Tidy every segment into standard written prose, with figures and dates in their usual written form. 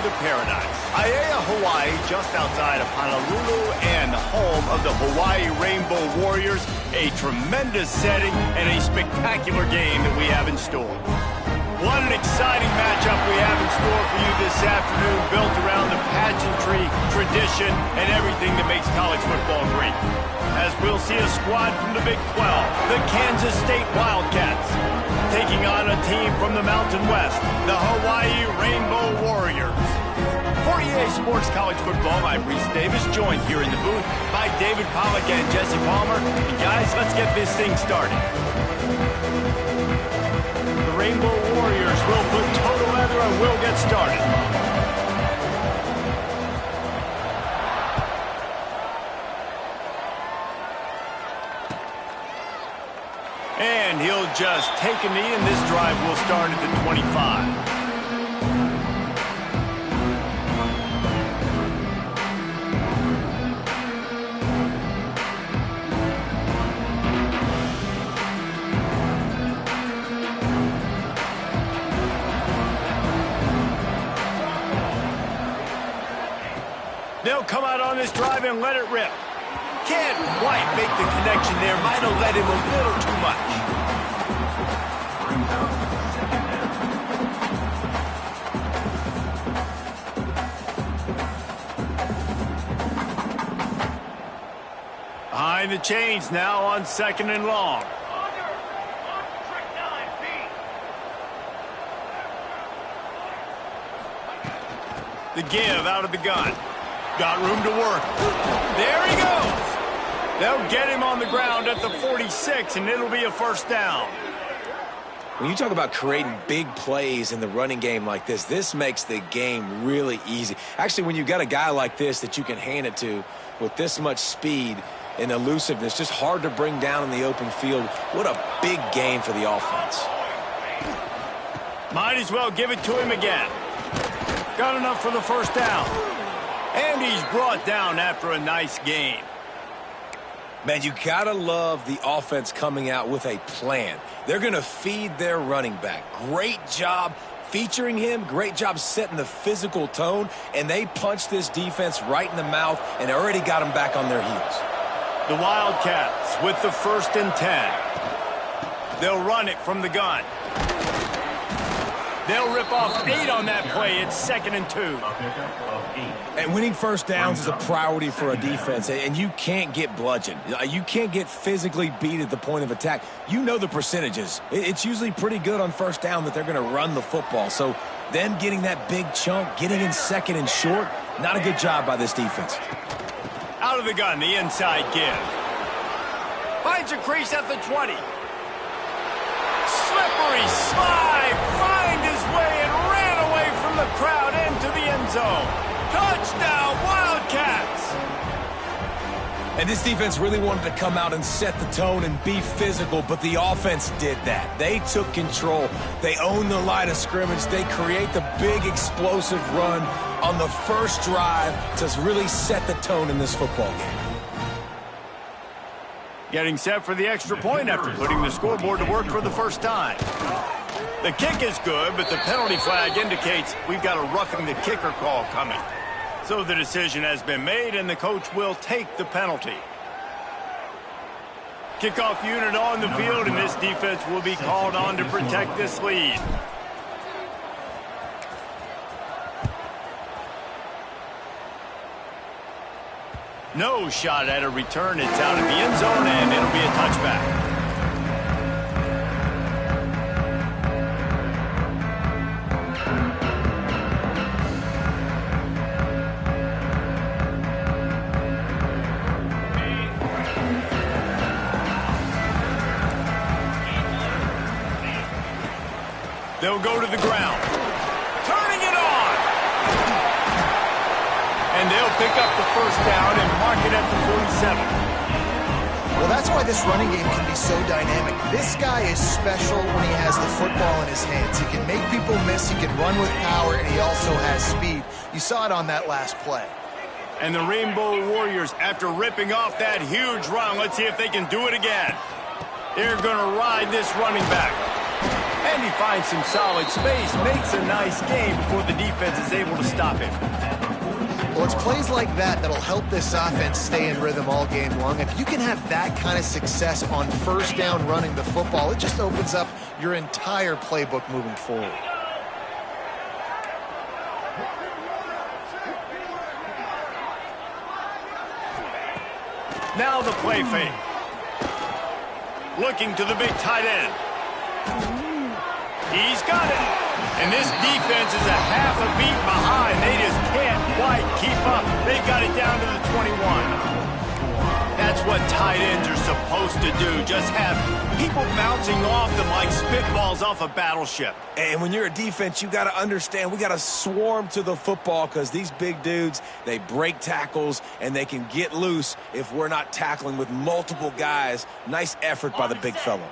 to paradise. Aiea, Hawaii, just outside of Honolulu and the home of the Hawaii Rainbow Warriors. A tremendous setting and a spectacular game that we have in store. What an exciting matchup we have in store for you this afternoon, built around the pageantry, tradition, and everything that makes college football great. As we'll see a squad from the Big 12, the Kansas State Wildcats, taking on a team from the Mountain West, the Hawaii Rainbow Warriors. For EA Sports College Football, I'm Reese Davis, joined here in the booth by David Pollack and Jesse Palmer. And guys, let's get this thing started. The Rainbow Warriors will put toe to leather and we'll get started. And he'll just take a knee, and this drive will start at the 25. They'll come out on this drive and let it rip. Can't quite make the connection there. Might have let him a little too much. Behind the chains now on 2nd and long. The give out of the gun. Got room to work. There he goes. They'll get him on the ground at the 46, and it'll be a first down. When you talk about creating big plays in the running game like this makes the game really easy. Actually, when you've got a guy like this that you can hand it to with this much speed and elusiveness, just hard to bring down in the open field. What a big game for the offense. Might as well give it to him again. Got enough for the first down. And he's brought down after a nice gain. Man, you gotta love the offense coming out with a plan. They're gonna feed their running back. Great job featuring him. Great job setting the physical tone. And they punched this defense right in the mouth and already got them back on their heels. The Wildcats with the 1st and 10. They'll run it from the gun. They'll rip off 8 on that play. It's 2nd and 2. And winning first downs is a priority for a defense, and you can't get bludgeoned. You can't get physically beat at the point of attack. You know the percentages. It's usually pretty good on first down that they're going to run the football. So them getting that big chunk, getting in 2nd and short, not a good job by this defense. Out of the gun, the inside give. Finds a crease at the 20. Slippery slide, find his way and ran away from the crowd into the end zone. Touchdown, Wildcats! And this defense really wanted to come out and set the tone and be physical, but the offense did that. They took control. They owned the line of scrimmage. They create the big explosive run on the first drive to really set the tone in this football game. Getting set for the extra point after putting the scoreboard to work for the first time. The kick is good, but the penalty flag indicates we've got a roughing the kicker call coming. So the decision has been made, and the coach will take the penalty. Kickoff unit on the field, and this defense will be called on to protect this lead. No shot at a return. It's out of the end zone, and it'll be a touchback. They'll go to the ground. Turning it on! And they'll pick up the first down and mark it at the 47. Well, that's why this running game can be so dynamic. This guy is special when he has the football in his hands. He can make people miss, he can run with power, and he also has speed. You saw it on that last play. And the Rainbow Warriors, after ripping off that huge run, let's see if they can do it again. They're going to ride this running back. And he finds some solid space, makes a nice game before the defense is able to stop him. Well, it's plays like that that'll help this offense stay in rhythm all game long. If you can have that kind of success on first down running the football, it just opens up your entire playbook moving forward. Now the play fake. Looking to the big tight end. He's got it. And this defense is a half a beat behind. They just can't quite keep up. They've got it down to the 21. That's what tight ends are supposed to do. Just have people bouncing off them like spitballs off a battleship. And when you're a defense, you got to understand, we got to swarm to the football because these big dudes, they break tackles and they can get loose if we're not tackling with multiple guys. Nice effort by the big fellow.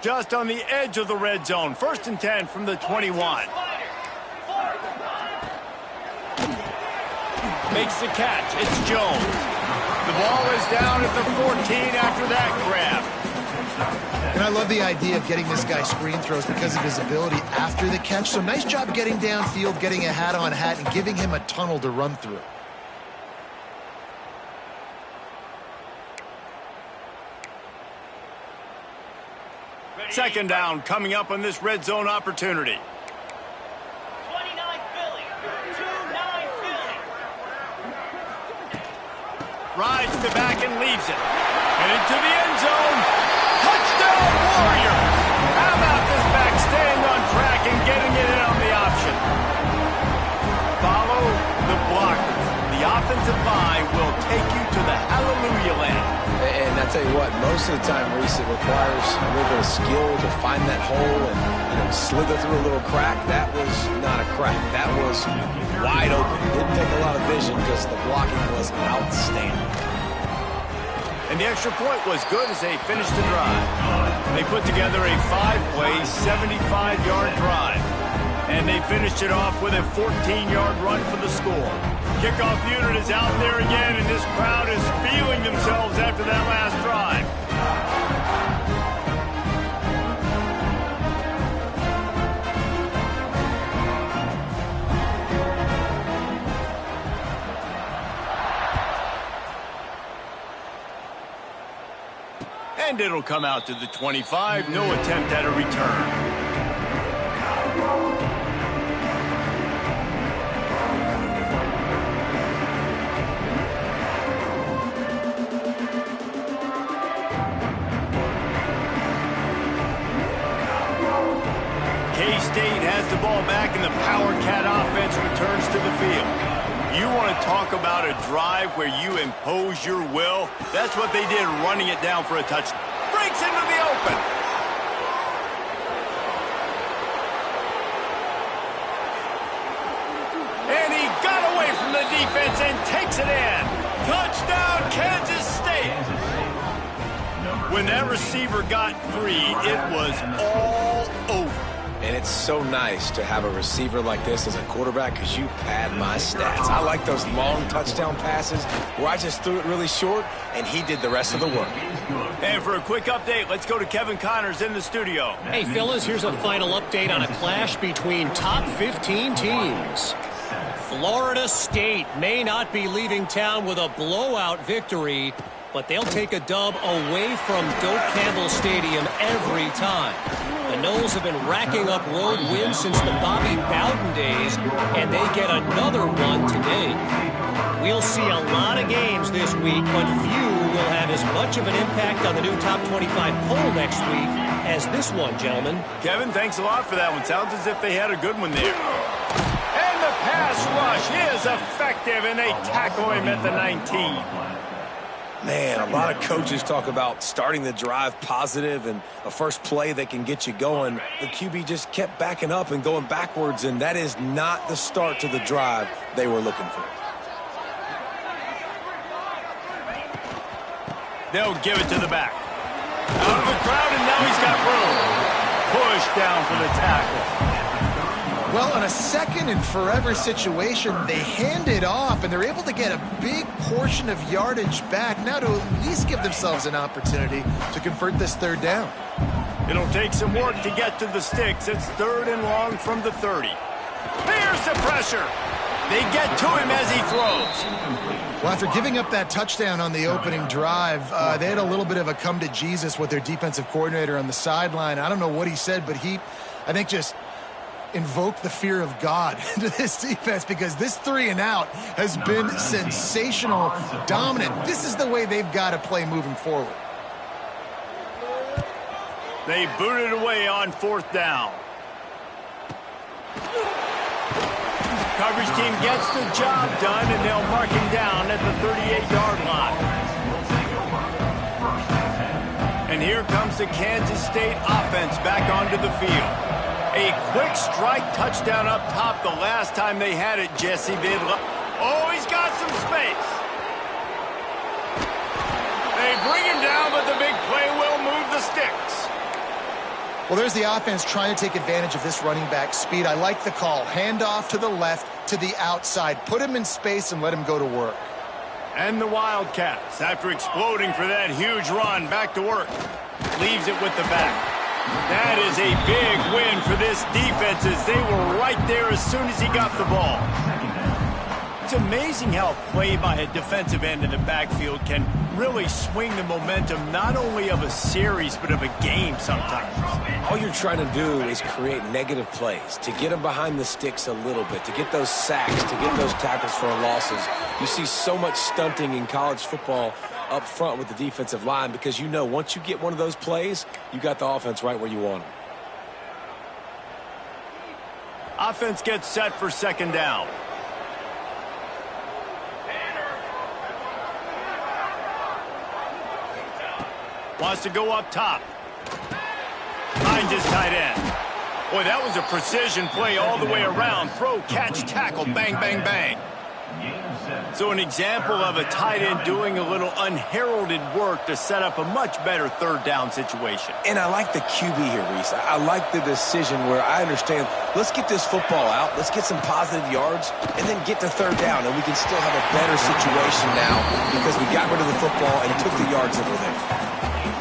Just on the edge of the red zone. 1st and 10 from the 21. Makes the catch. It's Jones. The ball is down at the 14 after that grab. And I love the idea of getting this guy screen throws because of his ability after the catch. So nice job getting downfield, getting a hat-on-hat, and giving him a tunnel to run through. Second down coming up on this red zone opportunity. 29 Philly. 2-9 Philly. Rides the back and leaves it. And into the end zone. Touchdown, Warrior! How about this back staying on track and getting it in on the option? Follow the blockers. The offensive line will take you to the hallelujah land. And I tell you what, most of the time, Reese, it requires a little bit of skill to find that hole and slither through a little crack. That was not a crack. That was wide open. Didn't take a lot of vision because the blocking was outstanding. And the extra point was good as they finished the drive. They put together a 5-play, 75-yard drive. And they finished it off with a 14-yard run for the score. Kickoff unit is out there again, and this crowd is feeling themselves after that last drive. And it'll come out to the 25. No attempt at a return. K-State has the ball back and the Power Cat offense returns to the field. You want to talk about a drive where you impose your will? That's what they did, running it down for a touchdown. Breaks into the open. And he got away from the defense and takes it in. Touchdown, Kansas State. When that receiver got free, it was all over. And it's so nice to have a receiver like this as a quarterback because you pad my stats. I like those long touchdown passes where I just threw it really short and he did the rest of the work. And for a quick update, let's go to Kevin Connors in the studio. Hey, fellas, here's a final update on a clash between top 15 teams. Florida State may not be leaving town with a blowout victory, but they'll take a dub away from Doak Campbell Stadium every time. The Noles have been racking up road wins since the Bobby Bowden days, and they get another one today. We'll see a lot of games this week, but few will have as much of an impact on the new top 25 poll next week as this one, gentlemen. Kevin, thanks a lot for that one. Sounds as if they had a good one there. And the pass rush is effective, and they tackle him at the 19. Man, a lot of coaches talk about starting the drive positive and a first play that can get you going. The QB just kept backing up and going backwards, and that is not the start to the drive they were looking for. They'll give it to the back. Out of the crowd, and now he's got room. Push down for the tackle. Well, in a second and forever situation, they hand it off, and they're able to get a big portion of yardage back now to at least give themselves an opportunity to convert this third down. It'll take some work to get to the sticks. It's 3rd and long from the 30. Here's the pressure. They get to him as he throws. Well, after giving up that touchdown on the opening drive, they had a little bit of a come to Jesus with their defensive coordinator on the sideline. I don't know what he said, but I think, just invoked the fear of God into this defense, because this 3 and out has been sensational, dominant. This is the way they've got to play moving forward. They booted away on 4th down. Coverage team gets the job done, and they'll mark him down at the 38-yard line. And here comes the Kansas State offense back onto the field. A quick strike touchdown up top the last time they had it, Jesse Vidla. Oh, he's got some space. They bring him down, but the big play will move the sticks. Well, there's the offense trying to take advantage of this running back speed. I like the call. Handoff to the left, to the outside. Put him in space and let him go to work. And the Wildcats, after exploding for that huge run, back to work. Leaves it with the back. That is a big win for this defense, as they were right there as soon as he got the ball. It's amazing how play by a defensive end in the backfield can really swing the momentum not only of a series but of a game sometimes. All you're trying to do is create negative plays, to get them behind the sticks a little bit, to get those sacks, to get those tackles for losses. You see so much stunting in college football up front with the defensive line, because you know once you get one of those plays, you got the offense right where you want them. Offense gets set for 2nd down. Wants to go up top. Finds his tight end. Boy, that was a precision play all the way around. Throw, catch, tackle, bang, bang, bang. So an example of a tight end doing a little unheralded work to set up a much better 3rd down situation. And I like the QB here, Reese. I like the decision where I understand, let's get this football out, let's get some positive yards, and then get to 3rd down, and we can still have a better situation now because we got rid of the football and took the yards that were there.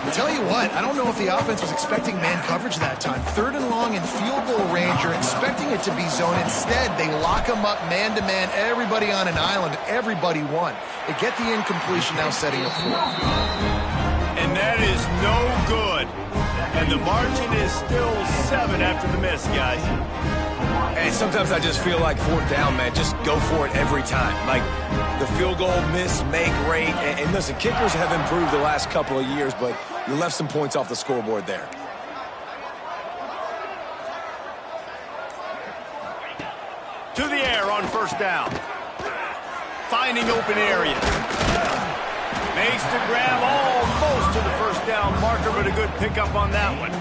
I'll tell you what, I don't know if the offense was expecting man coverage that time. 3rd and long in field goal range, you're expecting it to be zone. Instead, they lock them up man-to-man, everybody on an island, everybody won. They get the incompletion, now setting up 4th. And that is no good. And the margin is still 7 after the miss, guys. And sometimes I just feel like 4th down, man, just go for it every time. Like, the field goal miss, make rate, and listen, kickers have improved the last couple of years, but you left some points off the scoreboard there. To the air on 1st down. Finding open areas. Makes the grab almost to the 1st down marker, but a good pickup on that one.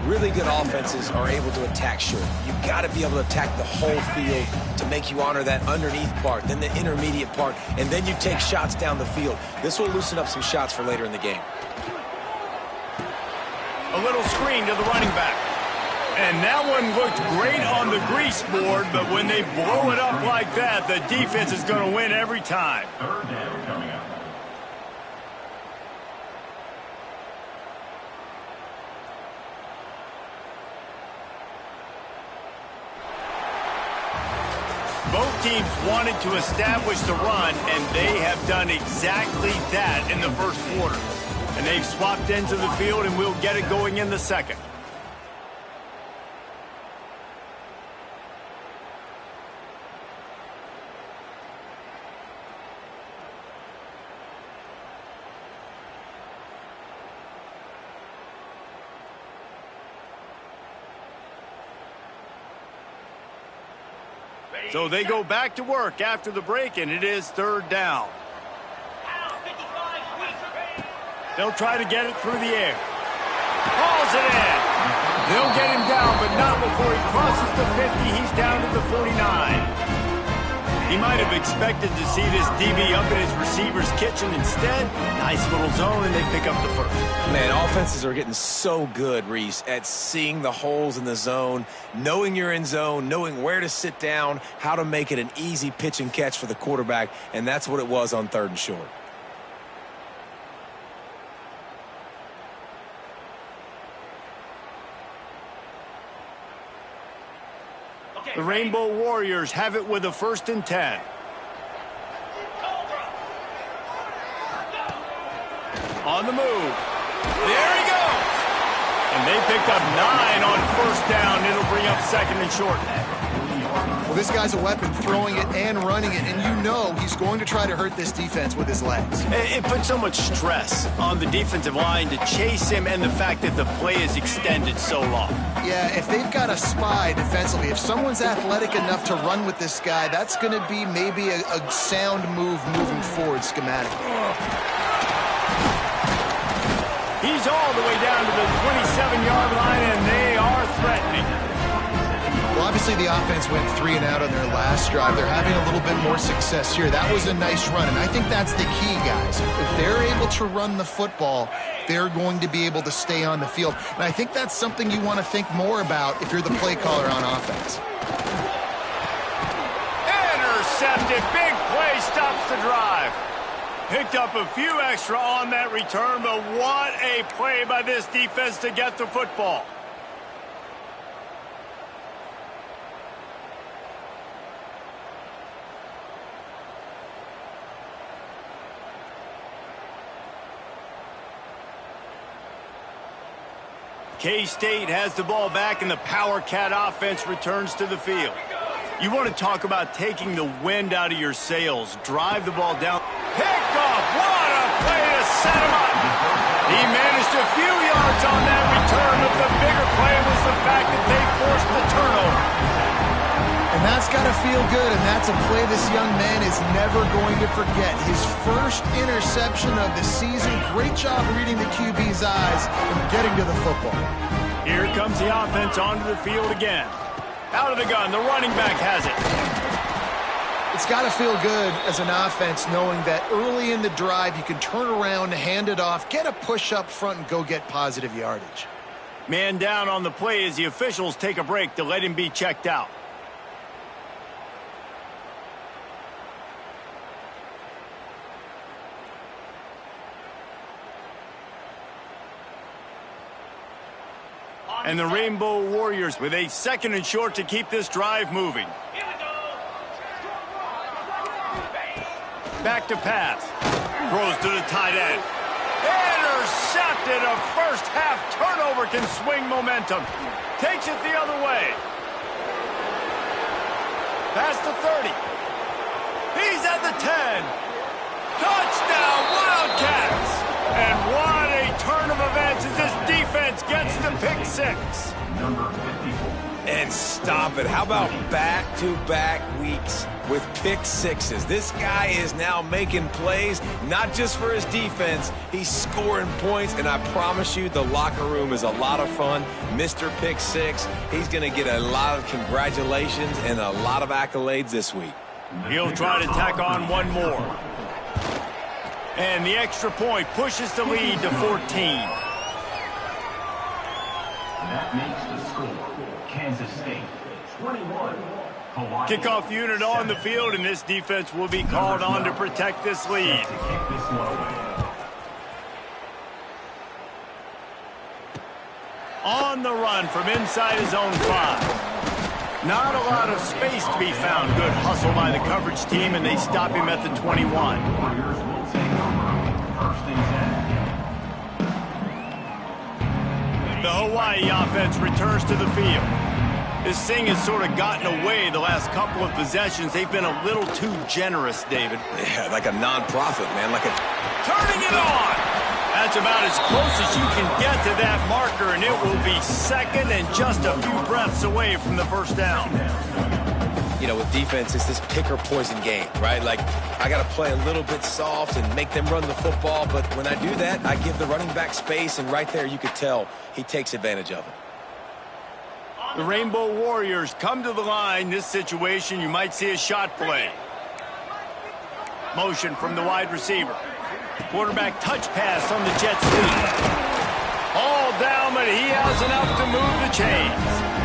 Really good offenses are able to attack short. You've got to be able to attack the whole field to make you honor that underneath part, then the intermediate part, and then you take shots down the field. This will loosen up some shots for later in the game. A little screen to the running back. And that one looked great on the grease board, but when they blow it up like that, the defense is going to win every time. 3rd down coming up. Both teams wanted to establish the run, and they have done exactly that in the 1st quarter. And they've swapped ends of the field, and we'll get it going in the 2nd. So they go back to work after the break, and it is 3rd down. They'll try to get it through the air. Hauls it in. They'll get him down, but not before he crosses the 50. He's down to the 49. He might have expected to see this DB up in his receiver's kitchen. Instead, nice little zone, and they pick up the 1st. Man, offenses are getting so good, Reese, at seeing the holes in the zone, knowing you're in zone, knowing where to sit down, how to make it an easy pitch and catch for the quarterback, and that's what it was on 3rd and short. The Rainbow Warriors have it with a 1st and 10. On the move. There he goes. And they picked up 9 on 1st down. It'll bring up 2nd and short. Well, this guy's a weapon, throwing it and running it, and you know he's going to try to hurt this defense with his legs. It puts so much stress on the defensive line to chase him, and the fact that the play is extended so long. Yeah, if they've got a spy defensively, if someone's athletic enough to run with this guy, that's going to be maybe a sound move moving forward schematically. He's all the way down to the 27-yard line, and they are threatening. Well, obviously the offense went 3 and out on their last drive. They're having a little bit more success here. That was a nice run, and I think that's the key, guys. If they're able to run the football, they're going to be able to stay on the field. And I think that's something you want to think more about if you're the play caller on offense. Intercepted. Big play stops the drive. Picked up a few extra on that return, but what a play by this defense to get the football. K-State has the ball back, and the Power Cat offense returns to the field. You want to talk about taking the wind out of your sails. Drive the ball down. Picked off. What a play to set him up. He managed a few yards on that return, but the bigger play was the fact that they forced the turnover. And that's got to feel good, and that's a play this young man is never going to forget. His first interception of the season. Great job reading the QB's eyes and getting to the football. Here comes the offense onto the field again. Out of the gun, the running back has it. It's got to feel good as an offense knowing that early in the drive you can turn around, hand it off, get a push up front, and go get positive yardage. Man down on the play as the officials take a break to let him be checked out. And the Rainbow Warriors with a 2nd and short to keep this drive moving. Back to pass. Throws to the tight end. Intercepted. A first half turnover can swing momentum. Takes it the other way. Past the 30. He's at the 10. Touchdown, Wildcats. And what a turn of events as this defense gets the pick 6. And stop it. How about back-to-back weeks with pick 6s? This guy is now making plays, not just for his defense. He's scoring points, and I promise you the locker room is a lot of fun. Mr. Pick 6, he's going to get a lot of congratulations and a lot of accolades this week. He'll try to tack on one more. And the extra point pushes the lead to 14. That makes the score Kansas State 21. Hawaii. Kickoff unit on the field, and this defense will be called on to protect this lead. On the run from inside his own 5. Not a lot of space to be found. Good hustle by the coverage team, and they stop him at the 21. The Hawaii offense returns to the field. This thing has sort of gotten away the last couple of possessions. They've been a little too generous, David. Yeah, like a non-profit, man. Like a... Turning it on! That's about as close as you can get to that marker, and it will be 2nd and just a few breaths away from the 1st down. You know, with defense, it's this pick or poison game, right? Like, I got to play a little bit soft and make them run the football, but when I do that, I give the running back space, and right there you could tell he takes advantage of it. The Rainbow Warriors come to the line. This situation, you might see a shot play. Motion from the wide receiver. Quarterback touch pass on the jet sweep. All down, but he has enough to move the chains.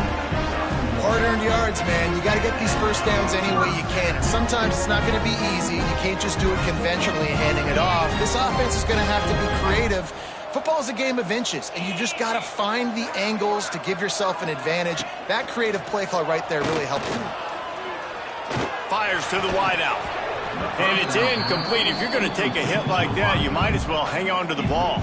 Hard-earned yards, man. You got to get these first downs any way you can. And sometimes it's not going to be easy. You can't just do it conventionally handing it off. This offense is going to have to be creative. Football is a game of inches, and you just got to find the angles to give yourself an advantage. That creative play call right there really helped him. Fires to the wideout. And it's incomplete. If you're going to take a hit like that, you might as well hang on to the ball.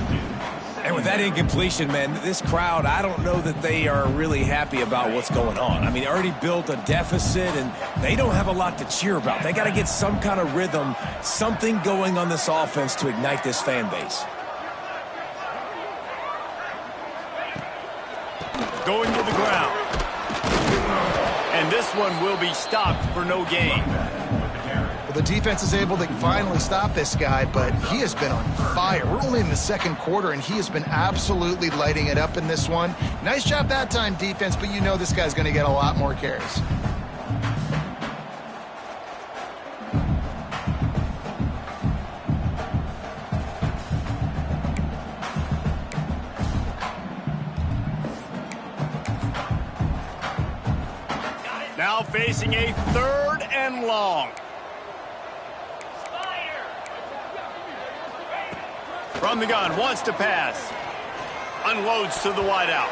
And with that incompletion, man, this crowd, I don't know that they are really happy about what's going on. I mean, they already built a deficit, and they don't have a lot to cheer about. They got to get some kind of rhythm, something going on this offense to ignite this fan base. Going to the ground. And this one will be stopped for no gain. Well, the defense is able to finally stop this guy, but he has been on fire. We're only in the second quarter, and he has been absolutely lighting it up in this one. Nice job that time, defense, but you know this guy's going to get a lot more carries. Now facing a 3rd and long. From the gun, wants to pass. Unloads to the wideout.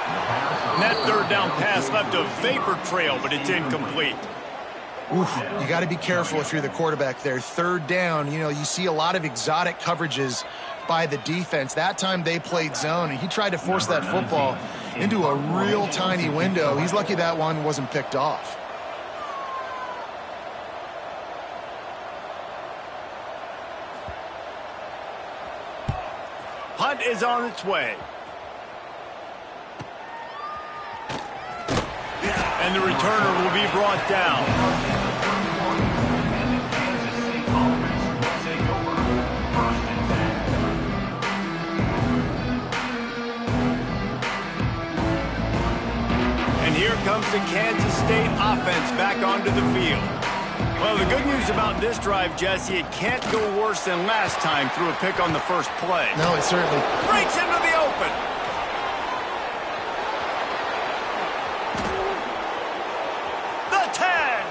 And that 3rd down pass left a vapor trail, but it's incomplete. Oof, you got to be careful if you're the quarterback there. 3rd down, you know, you see a lot of exotic coverages by the defense. That time they played zone, and he tried to force that football into a real tiny window. He's lucky that one wasn't picked off. Punt is on its way. And the returner will be brought down. And here comes the Kansas State offense back onto the field. Well, the good news about this drive, Jesse, it can't go worse than last time through a pick on the first play. No, it certainly Breaks into the open. The 10.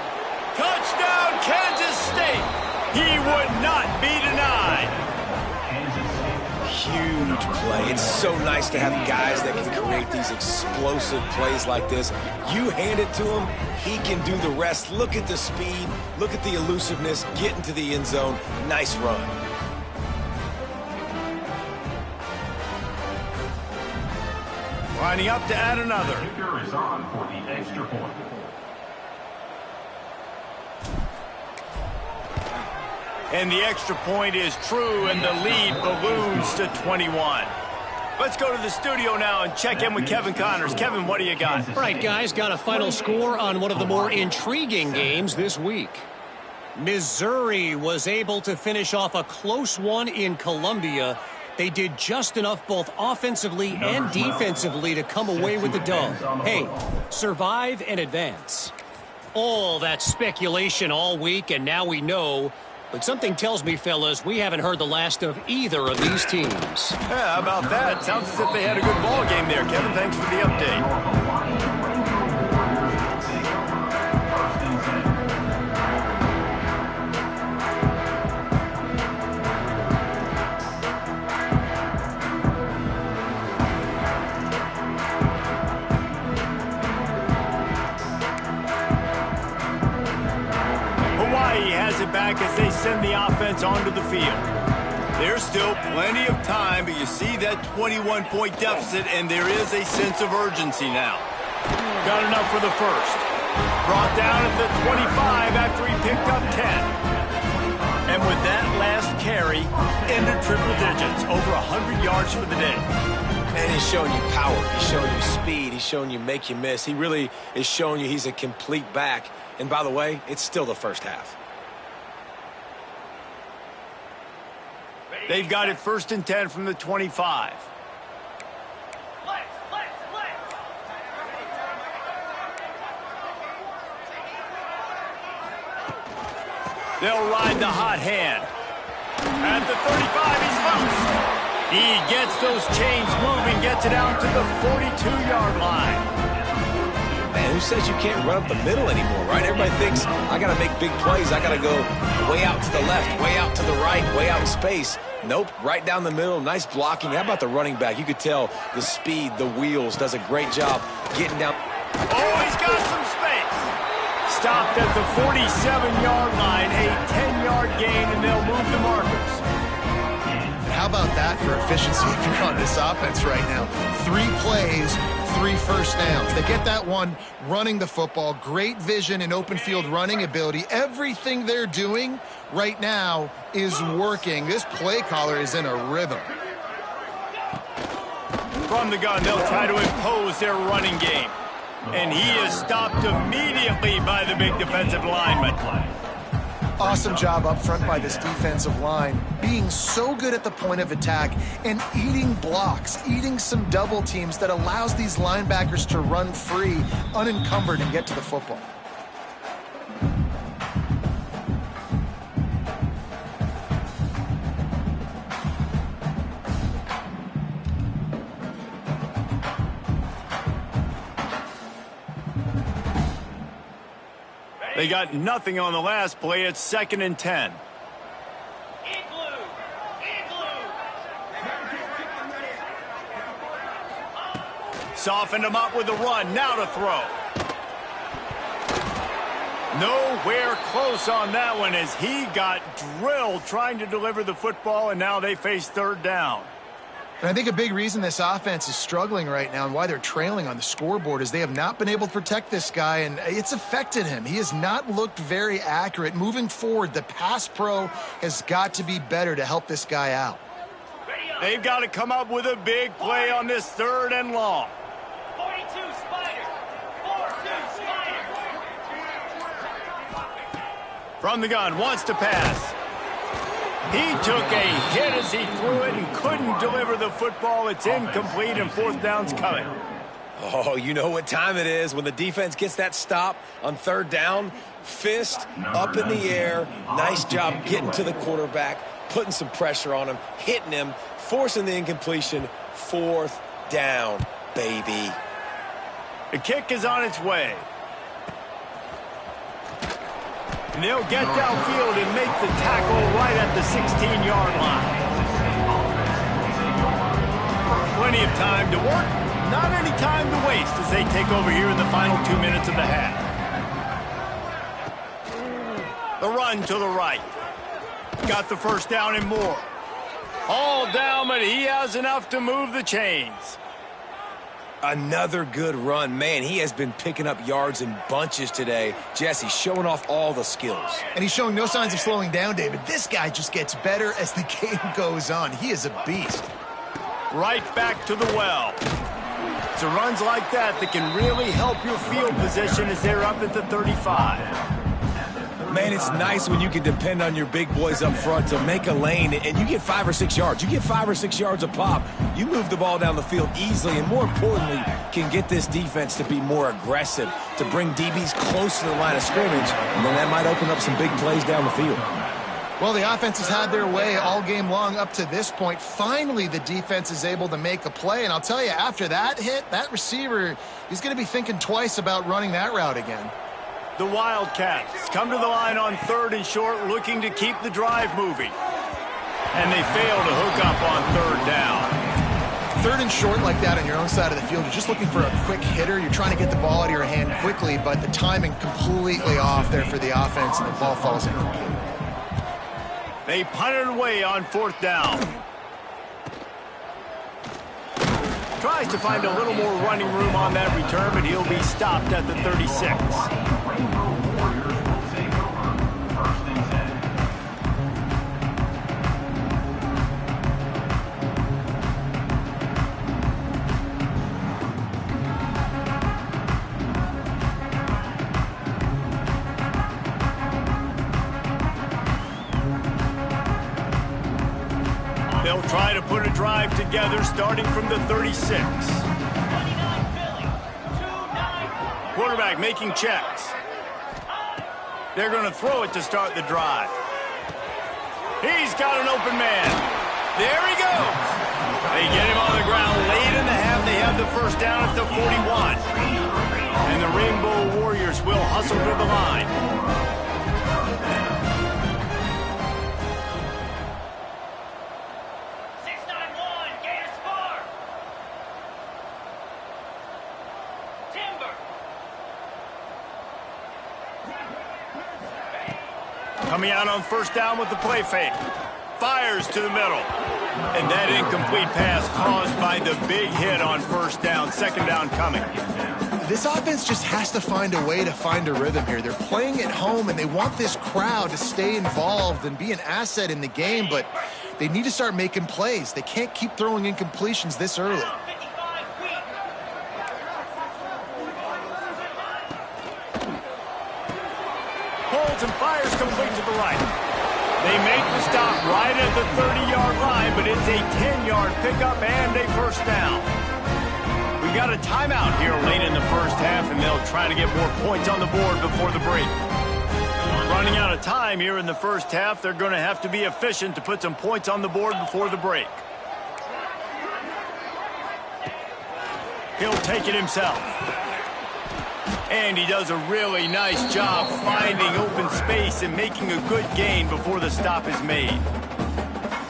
Touchdown, Kansas State. He would not be denied. Huge play. It's so nice to have guys that can create these explosive plays like this. You hand it to him, he can do the rest. Look at the speed, look at the elusiveness, get into the end zone. Nice run. Lining up to add another. Kicker is on for the extra point. And the extra point is true, and the lead balloons to 21. Let's go to the studio now and check in with Kevin Connors. Kevin, what do you got? All right, guys, got a final score on one of the more intriguing games this week. Missouri was able to finish off a close one in Columbia. They did just enough both offensively and defensively to come away with the dub. Hey, survive and advance. All that speculation all week, and now we know. But something tells me, fellas, we haven't heard the last of either of these teams. Yeah, how about that? Sounds as if they had a good ball game there. Kevin, thanks for the update. Hawaii has it back as they send the offense onto the field. There's still plenty of time, but you see that 21-point deficit, and there is a sense of urgency now. Got enough for the first. Brought down at the 25 after he picked up 10. And with that last carry, into triple digits, over 100 yards for the day. Man, he's showing you power. He's showing you speed. He's showing you make you miss. He really is showing you he's a complete back. And by the way, it's still the first half. They've got it 1st and 10 from the 25. They'll ride the hot hand. At the 35, he's loose. He gets those chains moving, gets it out to the 42-yard line. Man, who says you can't run up the middle anymore, right? Everybody thinks, I got to make big plays. I got to go way out to the left, way out to the right, way out in space. Nope, right down the middle, nice blocking. How about the running back? You could tell the speed, the wheels, does a great job getting down. Oh, he's got some space. Stopped at the 47-yard line, a 10-yard gain, and they'll move the markers. How about that for efficiency if you're on this offense right now? 3 plays, 3 first downs. They get that one running the football, great vision and open field running ability. Everything they're doing right now is working. This play caller is in a rhythm. From the gun, they'll try to impose their running game. And he is stopped immediately by the big defensive lineman. Awesome job up front by this defensive line, being so good at the point of attack and eating blocks, eating some double teams that allows these linebackers to run free, unencumbered, and get to the football. They got nothing on the last play. It's 2nd and 10. Softened him up with a run. Now to throw. Nowhere close on that one as he got drilled trying to deliver the football, and now they face 3rd down. And I think a big reason this offense is struggling right now and why they're trailing on the scoreboard is they have not been able to protect this guy, and it's affected him. He has not looked very accurate. Moving forward, the pass pro has got to be better to help this guy out. They've got to come up with a big play on this 3rd and long. 42 Spider. 4-2 Spider. From the gun, wants to pass. He took a hit as he threw it and couldn't deliver the football. It's incomplete, and 4th down's coming. Oh, you know what time it is when the defense gets that stop on 3rd down. Fist up in the air. Nice job getting to the quarterback, putting some pressure on him, hitting him, forcing the incompletion. 4th down, baby. The kick is on its way. And they'll get downfield and make the tackle right at the 16-yard line. Plenty of time to work, not any time to waste as they take over here in the final 2 minutes of the half. The run to the right. Got the 1st down and more. All down, but he has enough to move the chains. Another good run. Man, he has been picking up yards in bunches today. Jesse showing off all the skills. And he's showing no signs of slowing down, David. This guy just gets better as the game goes on. He is a beast. Right back to the well. It's runs like that can really help your field position as they're up at the 35. Man, it's nice when you can depend on your big boys up front to make a lane and you get 5 or 6 yards. You get 5 or 6 yards a pop. You move the ball down the field easily and, more importantly, can get this defense to be more aggressive, to bring DBs close to the line of scrimmage, and then that might open up some big plays down the field. Well, the offense has had their way all game long up to this point. Finally, the defense is able to make a play, and I'll tell you, after that hit, that receiver, he's going to be thinking twice about running that route again. The Wildcats come to the line on 3rd and short, looking to keep the drive moving. And they fail to hook up on 3rd down. 3rd and short like that on your own side of the field, you're just looking for a quick hitter. You're trying to get the ball out of your hand quickly, but the timing completely off there for the offense, and the ball falls incomplete. They punt it away on 4th down. Tries to find a little more running room on that return, but he'll be stopped at the 36. They'll try to put a drive together starting from the 36. Quarterback making checks. They're going to throw it to start the drive. He's got an open man. There he goes. They get him on the ground late in the half. They have the 1st down at the 41. And the Rainbow Warriors will hustle to the line. 691, Gators far. Timber. Coming out on first down with the play fake. Fires to the middle. And that incomplete pass caused by the big hit on first down. Second down coming. This offense just has to find a way to find a rhythm here. They're playing at home, and they want this crowd to stay involved and be an asset in the game, but they need to start making plays. They can't keep throwing incompletions this early. 55 weak. Holds and fires complete to the right. They make the stop right at the 30-yard line, but it's a 10-yard pickup and a first down. We got a timeout here late in the first half, and they'll try to get more points on the board before the break. Running out of time here in the first half, they're going to have to be efficient to put some points on the board before the break. He'll take it himself. And he does a really nice job finding open space and making a good gain before the stop is made.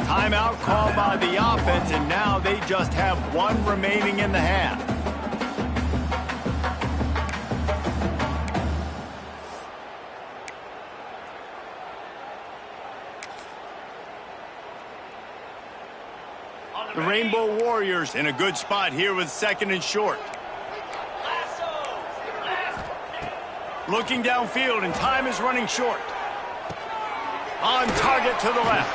Timeout called by the offense, and now they just have one remaining in the half. The Rainbow Warriors in a good spot here with second and short. Looking downfield, and time is running short. On target to the left.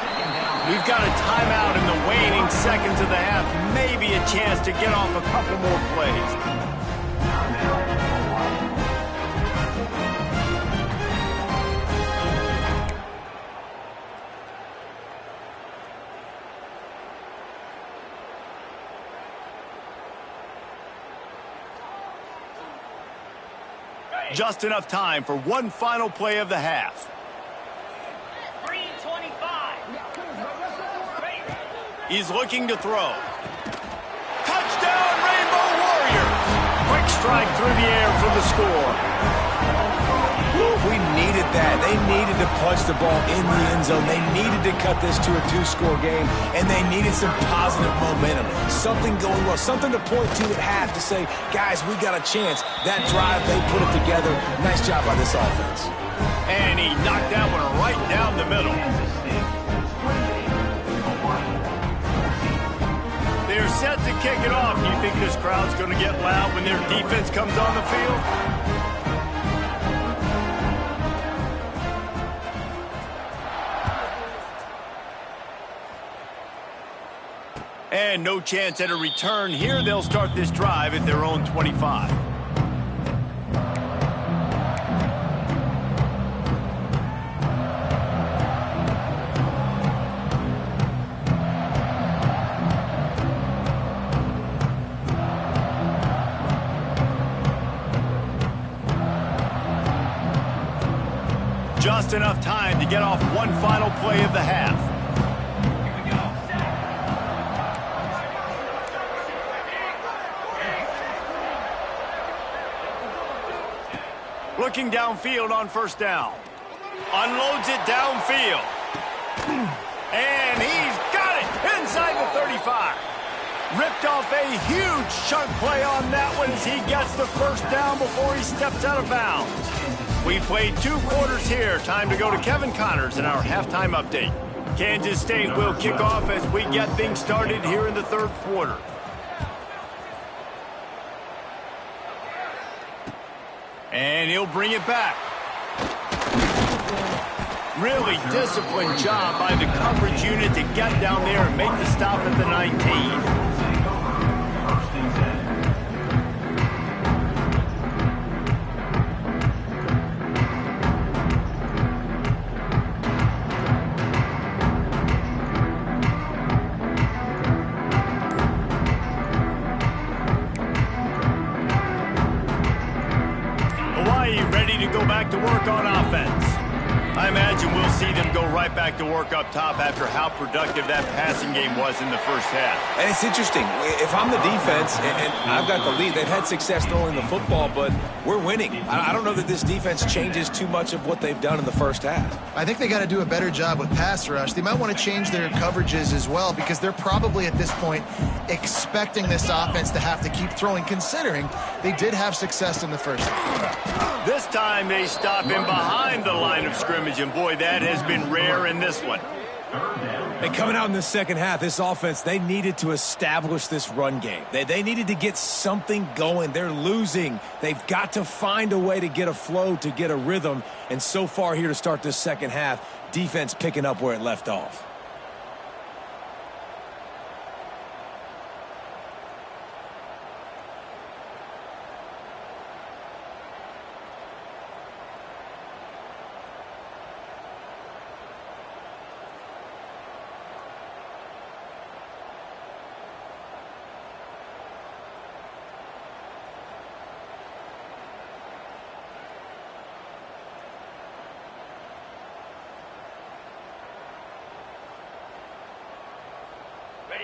We've got a timeout in the waning seconds of the half. Maybe a chance to get off a couple more plays. Just enough time for one final play of the half. 3:25. He's looking to throw. Touchdown, Rainbow Warriors! Quick strike through the air for the score. We needed that. They needed to punch the ball in the end zone. They needed to cut this to a two-score game, and they needed some positive momentum. Something going well, something to point to at half to say, guys, we got a chance. That drive, they put it together. Nice job by this offense. And he knocked that one right down the middle. They're set to kick it off. You think this crowd's going to get loud when their defense comes on the field? And no chance at a return here. They'll start this drive at their own 25. Just enough time to get off one final play of the half. Looking downfield on first down. Unloads it downfield. And he's got it inside the 35. Ripped off a huge chunk play on that one as he gets the first down before he steps out of bounds. We played 2 quarters here. Time to go to Kevin Connors in our halftime update. Kansas State will kick off as we get things started here in the third quarter. And he'll bring it back. Really disciplined job by the coverage unit to get down there and make the stop at the 19. Ready to go back to work on offense. I imagine we'll see them go right back to work up top after how productive that passing game was in the first half. And it's interesting. If I'm the defense and I've got the lead, they've had success throwing the football, but we're winning. I don't know that this defense changes too much of what they've done in the first half. I think they got to do a better job with pass rush. They might want to change their coverages as well, because they're probably at this point expecting this offense to have to keep throwing, considering they did have success in the first half. This time they stop him behind the line of scrimmage, and boy, that has been rare in this one. And coming out in the second half, this offense, they needed to establish this run game. They needed to get something going. They're losing. They've got to find a way to get a flow, to get a rhythm. And so far here to start this second half, defense picking up where it left off.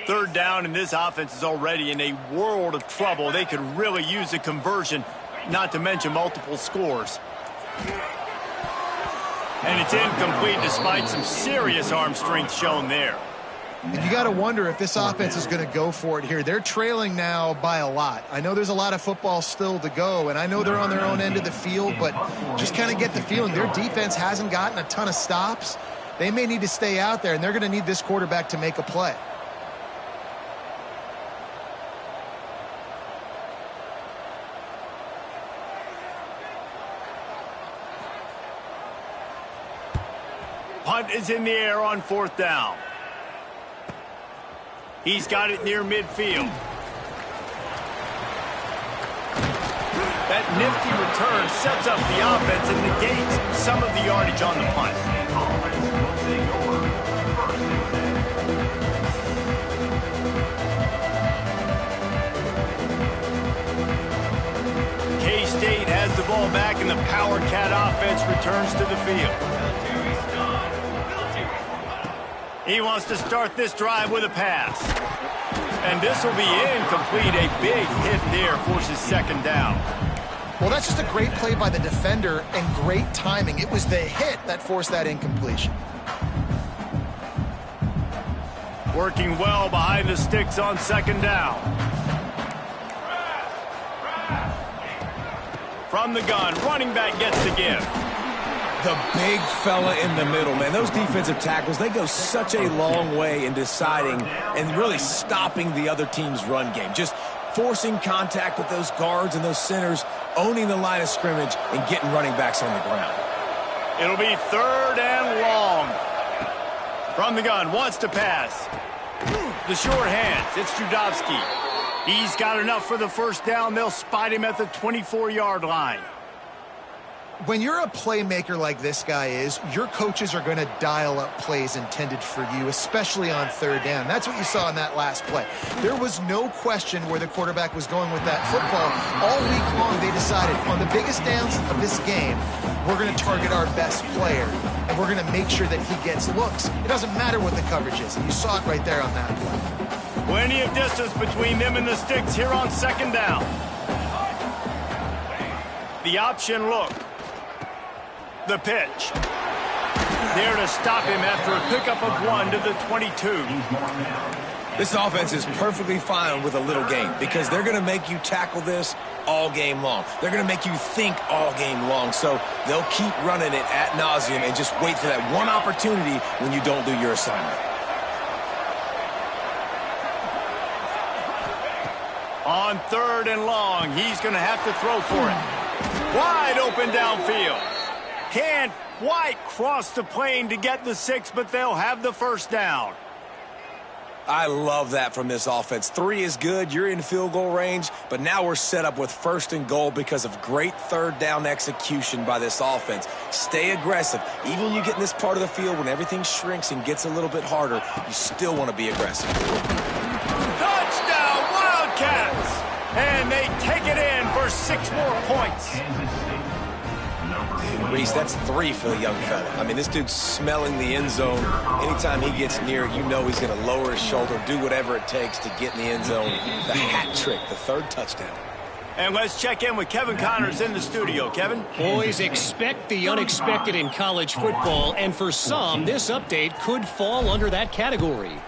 Third down, and this offense is already in a world of trouble. They could really use a conversion, not to mention multiple scores. And it's incomplete despite some serious arm strength shown there. And you got to wonder if this offense is going to go for it here. They're trailing now by a lot. I know there's a lot of football still to go, and I know they're on their own end of the field, but just kind of get the feeling their defense hasn't gotten a ton of stops. They may need to stay out there, and they're going to need this quarterback to make a play. Punt is in the air on fourth down. He's got it near midfield. That nifty return sets up the offense and negates some of the yardage on the punt. K-State has the ball back, and the Power Cat offense returns to the field. He wants to start this drive with a pass. And this will be incomplete. A big hit there forces second down. Well, that's just a great play by the defender and great timing. It was the hit that forced that incompletion. Working well behind the sticks on second down. From the gun, running back gets the give. The big fella in the middle, man. Those defensive tackles, they go such a long way in deciding and really stopping the other team's run game. Just forcing contact with those guards and those centers, owning the line of scrimmage, and getting running backs on the ground. It'll be third and long. From the gun, wants to pass. The short hands, it's Judovsky. He's got enough for the first down. They'll spot him at the 24-yard line. When you're a playmaker like this guy is, your coaches are going to dial up plays intended for you, especially on third down. That's what you saw in that last play. There was no question where the quarterback was going with that football. All week long, they decided on the biggest downs of this game, we're going to target our best player, and we're going to make sure that he gets looks. It doesn't matter what the coverage is, and you saw it right there on that play. Plenty of distance between them and the sticks here on second down. The option look. The pitch. There to stop him after a pickup of 1 to the 22. This offense is perfectly fine with a little game because they're going to make you tackle this all game long. They're going to make you think all game long. So they'll keep running it ad nauseum and just wait for that one opportunity when you don't do your assignment. On third and long, he's going to have to throw for it. Wide open downfield. Can't quite cross the plane to get the 6, but they'll have the first down. I love that from this offense. 3 is good. You're in field goal range, but now we're set up with first and goal because of great third down execution by this offense. Stay aggressive. Even when you get in this part of the field, when everything shrinks and gets a little bit harder, you still want to be aggressive. Touchdown, Wildcats! And they take it in for 6 more points. Reese, that's 3 for the young fella. I mean, this dude's smelling the end zone. Anytime he gets near it, you know he's going to lower his shoulder, do whatever it takes to get in the end zone. The hat trick, the 3rd touchdown. And let's check in with Kevin Connors in the studio. Kevin? Boys, expect the unexpected in college football, and for some, this update could fall under that category.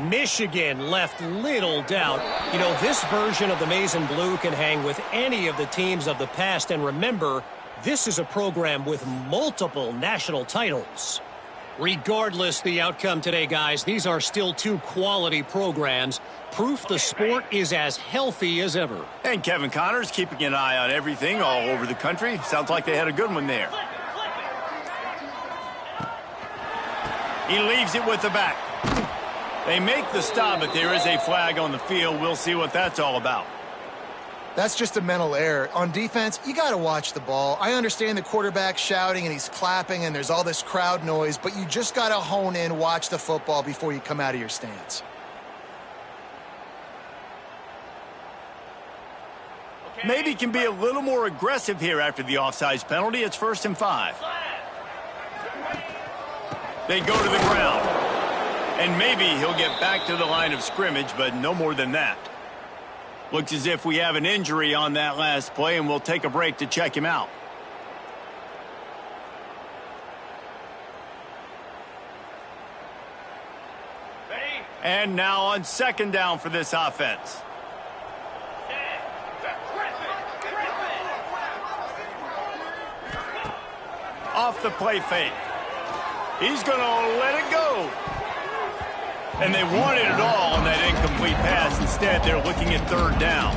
Michigan left little doubt. You know, this version of the Maize and Blue can hang with any of the teams of the past, and remember, this is a program with multiple national titles. Regardless the outcome today, guys, these are still 2 quality programs. Proof the sport is as healthy as ever. And Kevin Connors keeping an eye on everything all over the country. Sounds like they had a good one there. He leaves it with the back. They make the stop, but there is a flag on the field. We'll see what that's all about. That's just a mental error. On defense, you got to watch the ball. I understand the quarterback shouting and he's clapping and there's all this crowd noise, but you just got to hone in, watch the football before you come out of your stance. Maybe can be a little more aggressive here after the offsides penalty. It's 1st and 5. They go to the ground. And maybe he'll get back to the line of scrimmage, but no more than that. Looks as if we have an injury on that last play, and we'll take a break to check him out. Ready? And now on 2nd down for this offense. Off the play fake. He's going to let it go. And they wanted it all on that incomplete pass. Instead, they're looking at 3rd down.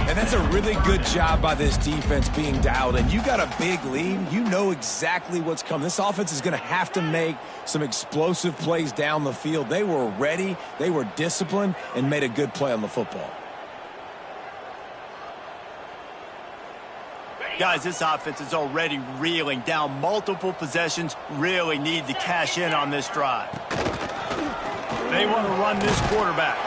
And that's a really good job by this defense being dialed in. You got a big lead. You know exactly what's coming. This offense is going to have to make some explosive plays down the field. They were ready, they were disciplined, and made a good play on the football. Guys, this offense is already reeling down multiple possessions. Really need to cash in on this drive. They want to run this quarterback.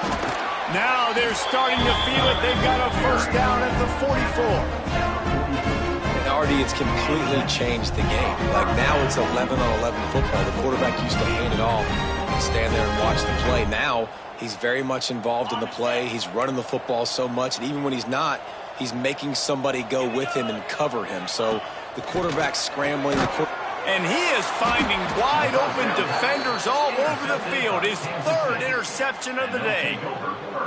Now they're starting to feel it. They've got a 1st down at the 44. And Artie, it's completely changed the game. Like now it's 11-on-11 football. The quarterback used to hand it off and stand there and watch the play. Now he's very much involved in the play. He's running the football so much, and even when he's not, he's making somebody go with him and cover him. So the quarterback's scrambling. And he is finding wide open defenders all over the field. His 3rd interception of the day.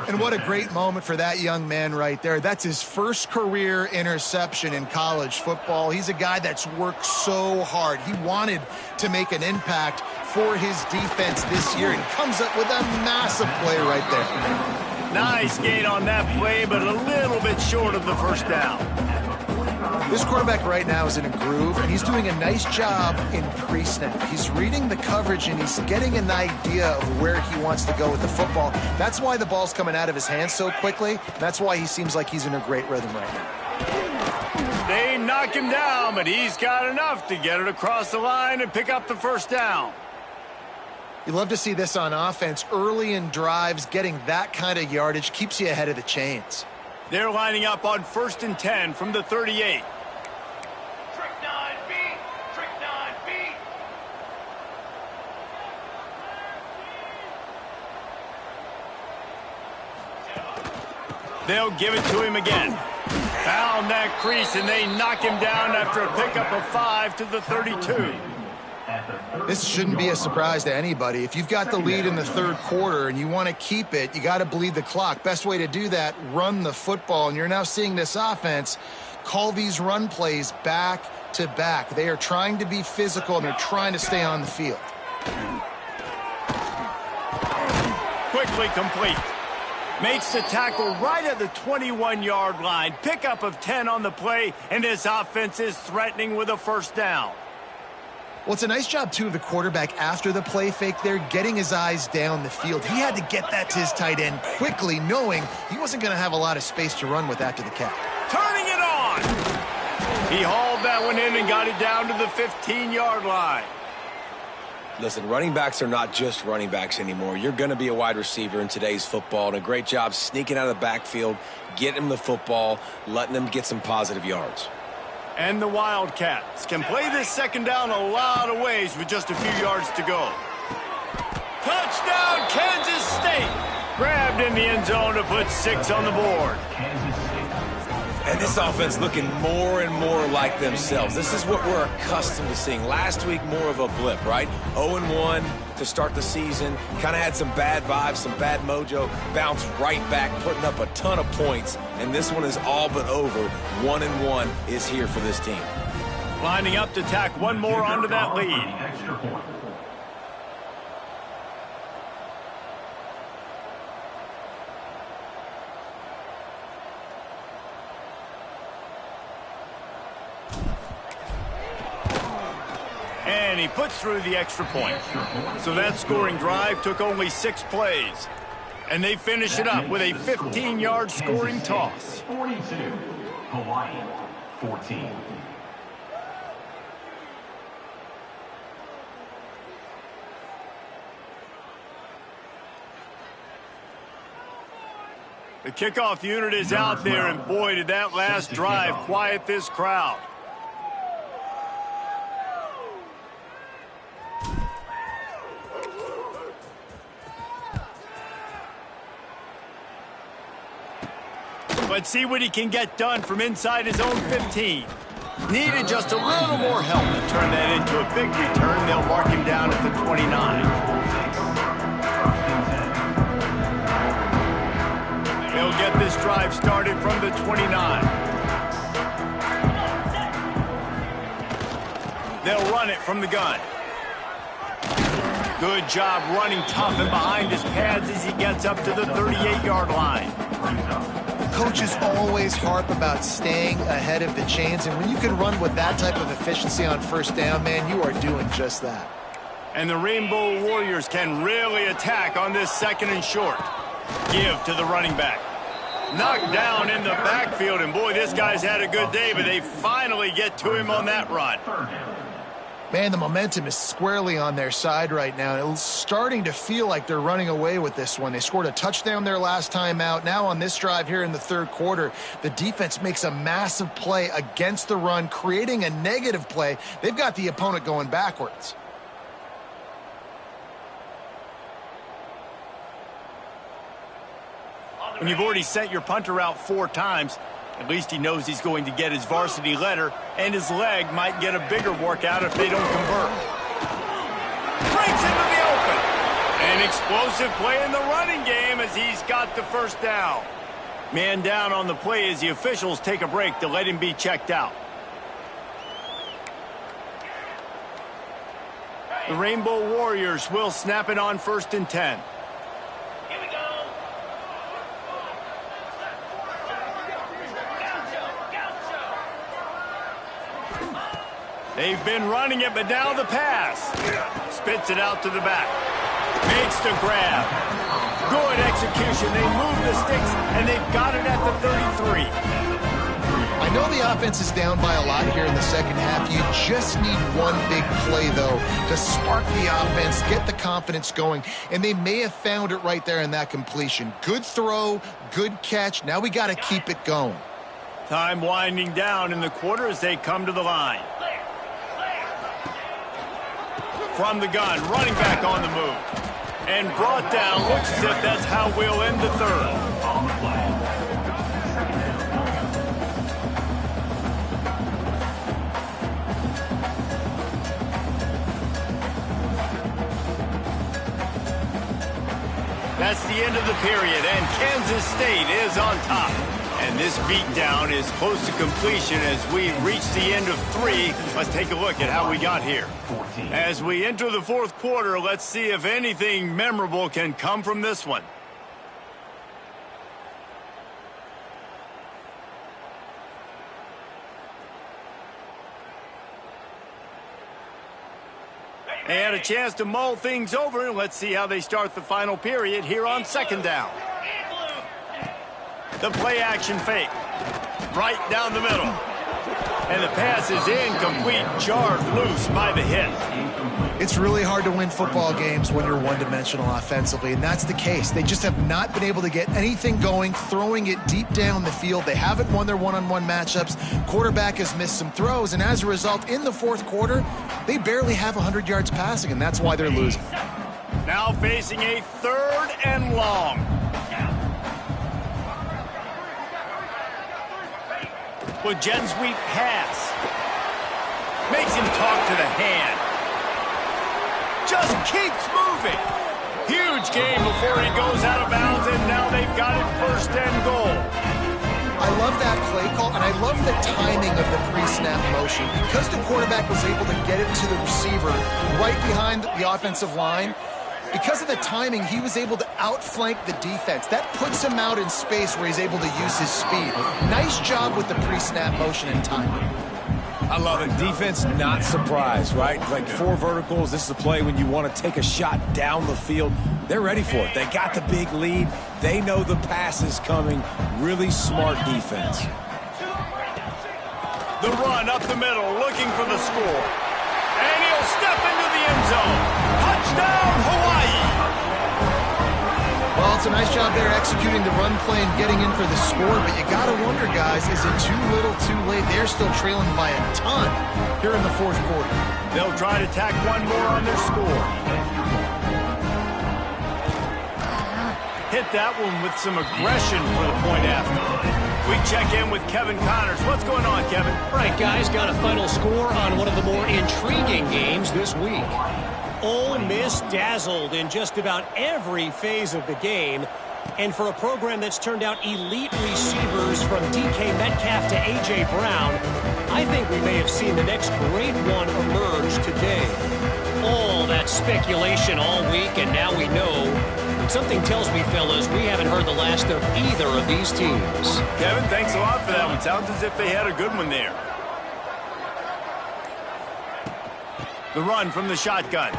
And what a great moment for that young man right there. That's his 1st career interception in college football. He's a guy that's worked so hard. He wanted to make an impact for his defense this year and comes up with a massive play right there. Nice gain on that play, but a little bit short of the 1st down. This quarterback right now is in a groove, and he's doing a nice job in pre-snap. He's reading the coverage, and he's getting an idea of where he wants to go with the football. That's why the ball's coming out of his hands so quickly. That's why he seems like he's in a great rhythm right now. They knock him down, but he's got enough to get it across the line and pick up the 1st down. You love to see this on offense. Early in drives, getting that kind of yardage keeps you ahead of the chains. They're lining up on 1st and 10 from the 38. Trick 9B. Trick 9B. They'll give it to him again. Found that crease, and they knock him down after a pickup of 5 to the 32. This shouldn't be a surprise to anybody. If you've got the lead in the 3rd quarter and you want to keep it, you got to bleed the clock. Best way to do that, run the football. And you're now seeing this offense call these run plays back to back. They are trying to be physical, and they're trying to stay on the field. Quickly complete. Makes the tackle right at the 21-yard line. Pickup of 10 on the play, and this offense is threatening with a 1st down. Well, it's a nice job, too, of the quarterback after the play fake there, getting his eyes down the field. He had to get that to his tight end quickly, knowing he wasn't going to have a lot of space to run with after the catch. Turning it on! He hauled that one in and got it down to the 15-yard line. Listen, running backs are not just running backs anymore. You're going to be a wide receiver in today's football, and a great job sneaking out of the backfield, getting him the football, letting him get some positive yards. And the Wildcats can play this second down a lot of ways with just a few yards to go. Touchdown, Kansas State! Grabbed in the end zone to put 6 on the board. And this offense looking more and more like themselves. This is what we're accustomed to seeing. Last week, more of a blip, right? 0-1 to start the season. Kind of had some bad vibes, some bad mojo. Bounced right back, putting up a ton of points. And this one is all but over. 1-1 is here for this team. Lining up to tack one more onto that lead. Extra point. And he puts through the extra point. So that scoring drive took only 6 plays. And they finish it up with a 15-yard scoring toss. 42, Hawaii, 14. The kickoff unit is out there, and boy, did that last drive quiet this crowd. Let's see what he can get done from inside his own 15. Needed just a little more help to turn that into a big return. They'll mark him down at the 29. They'll get this drive started from the 29. They'll run it from the gun. Good job running tough and behind his pads as he gets up to the 38-yard line. Coaches always harp about staying ahead of the chains, and when you can run with that type of efficiency on first down, man, you are doing just that. And the Rainbow Warriors can really attack on this second and short. Give to the running back. Knocked down in the backfield, and boy, this guy's had a good day, but they finally get to him on that run. Man, the momentum is squarely on their side right now. It's starting to feel like they're running away with this one. They scored a touchdown their last time out. Now on this drive here in the third quarter, the defense makes a massive play against the run, creating a negative play. They've got the opponent going backwards. When you've already sent your punter out 4 times, at least he knows he's going to get his varsity letter, and his leg might get a bigger workout if they don't convert. Breaks into the open. An explosive play in the running game as he's got the first down. Man down on the play as the officials take a break to let him be checked out. The Rainbow Warriors will snap it on 1st and 10. They've been running it, but now the pass. Spits it out to the back. Makes the grab. Good execution. They move the sticks, and they've got it at the 33. I know the offense is down by a lot here in the second half. You just need one big play, though, to spark the offense, get the confidence going, and they may have found it right there in that completion. Good throw, good catch. Now we got to keep it going. Time winding down in the quarter as they come to the line. From the gun, running back on the move. And brought down, looks as if that's how we'll end the third. That's the end of the period, and Kansas State is on top. And this beatdown is close to completion as we reach the end of 3. Let's take a look at how we got here. As we enter the fourth quarter, let's see if anything memorable can come from this one. They had a chance to mull things over, and let's see how they start the final period here on 2nd down. The play action fake. Right down the middle. And the pass is incomplete, jarred loose by the hit. It's really hard to win football games when you're one-dimensional offensively, and that's the case. They just have not been able to get anything going, throwing it deep down the field. They haven't won their one-on-one matchups. Quarterback has missed some throws, and as a result, in the fourth quarter, they barely have 100 yards passing, and that's why they're losing. Now facing a 3rd and long. With jet sweep pass. Makes him talk to the hand. Just keeps moving. Huge gain before he goes out of bounds, and now they've got it 1st and goal. I love that play call, and I love the timing of the pre-snap motion. Because the quarterback was able to get it to the receiver right behind the offensive line, because of the timing, he was able to outflank the defense. That puts him out in space where he's able to use his speed. Nice job with the pre-snap motion and timing. I love it. Defense not surprised, right? Like 4 verticals. This is a play when you want to take a shot down the field. They're ready for it. They got the big lead. They know the pass is coming. Really smart defense. The run up the middle, looking for the score. And he'll step into the end zone. Touchdown, Hawaii! Well, it's a nice job there executing the run play and getting in for the score, but you got to wonder, guys, is it too little, too late? They're still trailing by a ton here in the fourth quarter. They'll try to tack one more on their score. Hit that one with some aggression for the point after. We check in with Kevin Connors. What's going on, Kevin? All right, guys, got a final score on one of the more intriguing games this week. Ole Miss dazzled in just about every phase of the game. And for a program that's turned out elite receivers from DK Metcalf to A.J. Brown, I think we may have seen the next great one emerge today. All that speculation all week, and now we know. Something tells me, fellas, we haven't heard the last of either of these teams. Kevin, thanks a lot for that one. Sounds as if they had a good one there. The run from the shotgun.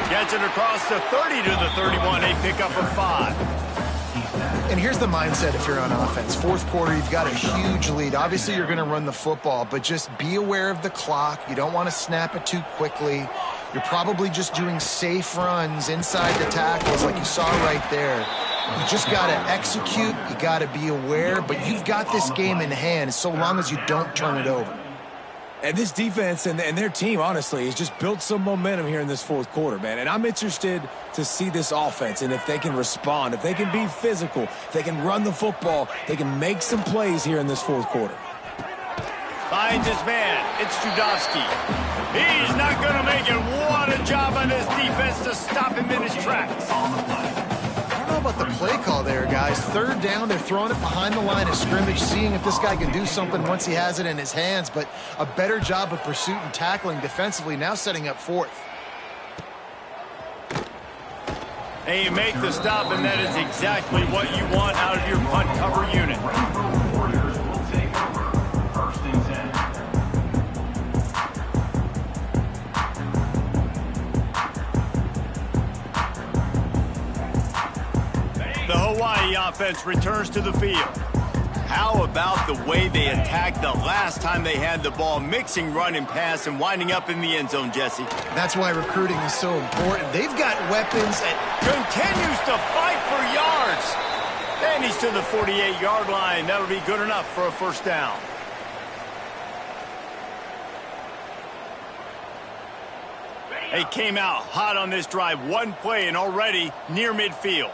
Gets it across the 30 to the 31. A pickup of 5. And here's the mindset if you're on offense. Fourth quarter, you've got a huge lead. Obviously, you're going to run the football, but just be aware of the clock. You don't want to snap it too quickly. You're probably just doing safe runs inside the tackles like you saw right there. You just got to execute. You got to be aware, but you've got this game in hand so long as you don't turn it over. And this defense and their team, honestly, has just built some momentum here in this fourth quarter, man. And I'm interested to see this offense and if they can respond, if they can be physical, if they can run the football, they can make some plays here in this fourth quarter. Finds his man. It's Judovsky. He's not going to make it. What a job on this defense to stop him in his tracks. I don't know about the play call there, guys. 3rd down, they're throwing it behind the line of scrimmage, seeing if this guy can do something once he has it in his hands, but a better job of pursuit and tackling defensively, now setting up 4th. And you make the stop, and that is exactly what you want out of your punt cover unit. Warriors will take over. 1st and 10. The Hawaii offense returns to the field. How about the way they attacked the last time they had the ball, mixing run and pass and winding up in the end zone, Jesse? That's why recruiting is so important. They've got weapons and Continues to fight for yards. And he's to the 48-yard line. That'll be good enough for a 1st down. They came out hot on this drive. One play and already near midfield.